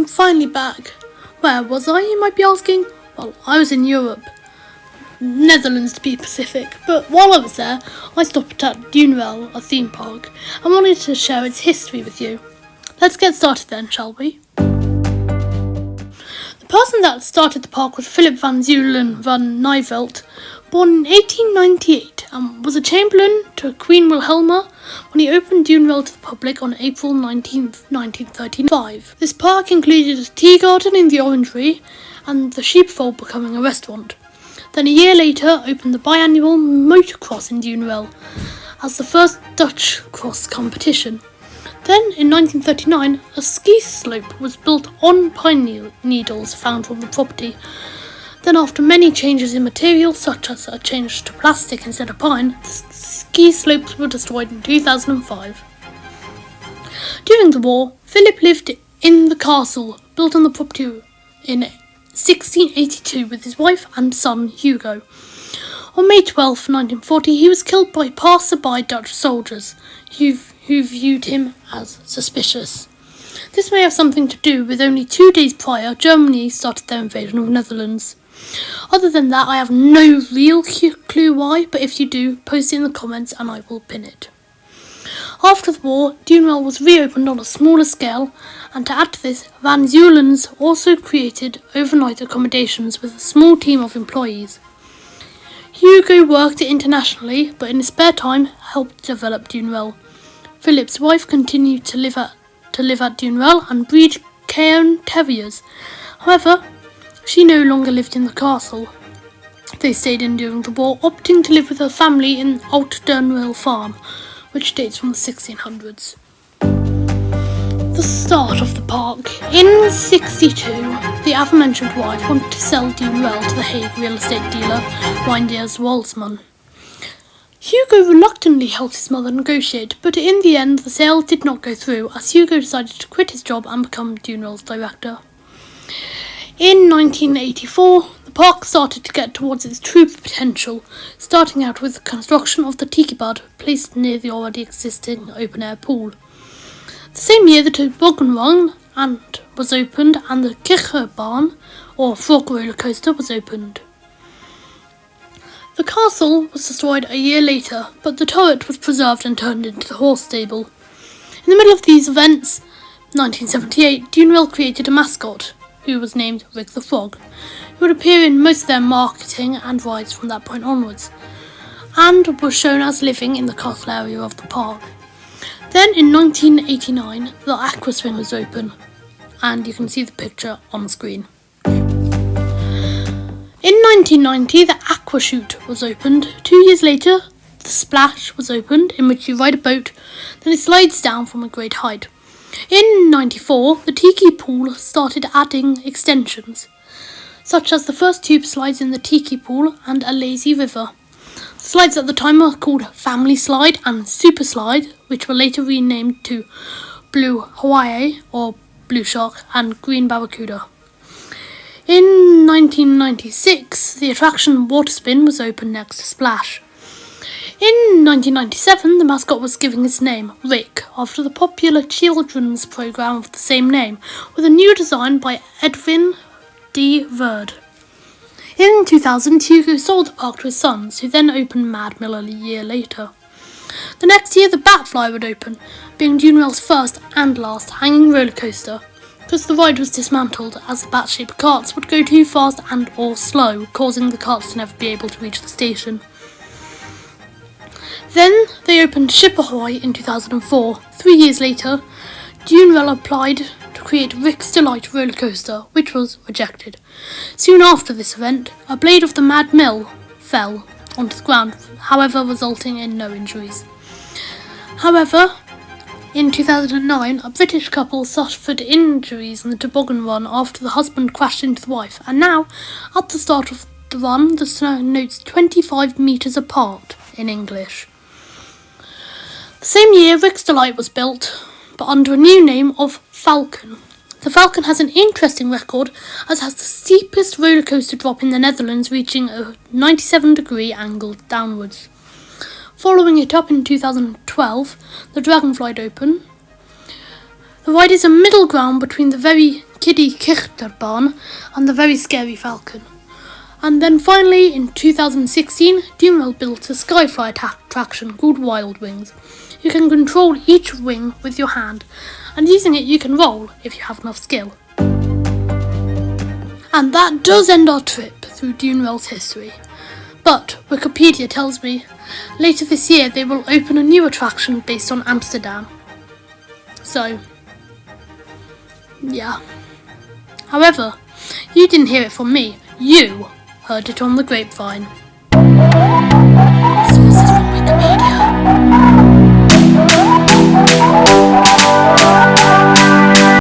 finally back. Where was I, you might be asking? Well, I was in Europe. Netherlands to be specific, but while I was there, I stopped at DUINRELL, a theme park, and wanted to share its history with you. Let's get started then, shall we? The person that started the park was Philip van Zeulen van Nijvelt, born in 1898 and was a chamberlain to Queen Wilhelmina when he opened DUINRELL to the public on April 19th, 1935. This park included a tea garden in the orangery and the sheepfold becoming a restaurant. Then a year later opened the biannual motocross in DUINRELL as the first Dutch cross competition. Then, in 1939, a ski slope was built on pine needles found on the property. Then, after many changes in material, such as a change to plastic instead of pine, the ski slopes were destroyed in 2005. During the war, Philip lived in the castle built on the property in 1682 with his wife and son Hugo. On May 12, 1940, he was killed by passer-by Dutch soldiers who viewed him as suspicious. This may have something to do with only 2 days prior Germany started their invasion of the Netherlands. Other than that, I have no real clue why, but if you do, post it in the comments and I will pin it. After the war, DUINRELL was reopened on a smaller scale, and to add to this, Van Zeulen's also created overnight accommodations with a small team of employees. Hugo worked internationally, but in his spare time helped develop DUINRELL. Philip's wife continued to live at DUINRELL and breed Cairn Terriers. However, she no longer lived in the castle. They stayed in during the war, opting to live with her family in Oud Durnwell Farm, which dates from the 1600s. The start of the park. In 62, the aforementioned wife wanted to sell DUINRELL to the Hague real estate dealer Wyndeers Walsman. Hugo reluctantly helped his mother negotiate, but in the end the sale did not go through as Hugo decided to quit his job and become DUINRELL's director. In 1984, the park started to get towards its true potential, starting out with the construction of the Tiki Bud placed near the already existing open-air pool. The same year the toboggan run was opened and the Kicherbaan, or frog roller coaster, was opened. The castle was destroyed a year later, but the turret was preserved and turned into the horse stable. In the middle of these events, 1978, DUINRELL created a mascot, who was named Rick the Frog, who would appear in most of their marketing and rides from that point onwards, and was shown as living in the castle area of the park. Then in 1989, the aqua swing was open, and you can see the picture on the screen. In 1990, the aqua chute was opened. 2 years later, the splash was opened, in which you ride a boat, then it slides down from a great height. In 94, the Tiki Pool started adding extensions, such as the first tube slides in the Tiki Pool and a lazy river. The slides at the time were called Family Slide and Super Slide, which were later renamed to Blue Hawaii or Blue Shark and Green Barracuda. In 1996, the attraction Water Spin was opened next to Splash. In 1997, the mascot was given its name, Rick, after the popular children's program of the same name, with a new design by Edwin D. Verd. In 2000, Hugo sold the park to his sons, who then opened Mad Mill a year later. The next year, the Batfly would open, being DUINRELL's first and last hanging roller coaster, because the ride was dismantled as the bat-shaped carts would go too fast and or slow, causing the carts to never be able to reach the station. Then they opened Shipper Hawaii in 2004. 3 years later, DUINRELL applied to create Rick's Delight roller coaster, which was rejected. Soon after this event, a blade of the Mad Mill fell onto the ground, however resulting in no injuries. However, in 2009, a British couple suffered injuries in the toboggan run after the husband crashed into the wife, and now, at the start of the run, the snow notes 25 metres apart in English. The same year, Rick's Delight was built, but under a new name of Falcon. The Falcon has an interesting record, as it has the steepest roller coaster drop in the Netherlands, reaching a 97-degree angle downwards. Following it up in 2012, the Dragonfly opened. The ride is a middle ground between the very kiddie Kichterbaan and the very scary Falcon. And then finally, in 2016, DUINRELL built a sci-fi attraction called Wild Wings. You can control each wing with your hand, and using it you can roll if you have enough skill. And that does end our trip through DUINRELL's history. But Wikipedia tells me later this year they will open a new attraction based on Amsterdam. So, yeah. However, you didn't hear it from me, you heard it on the grapevine.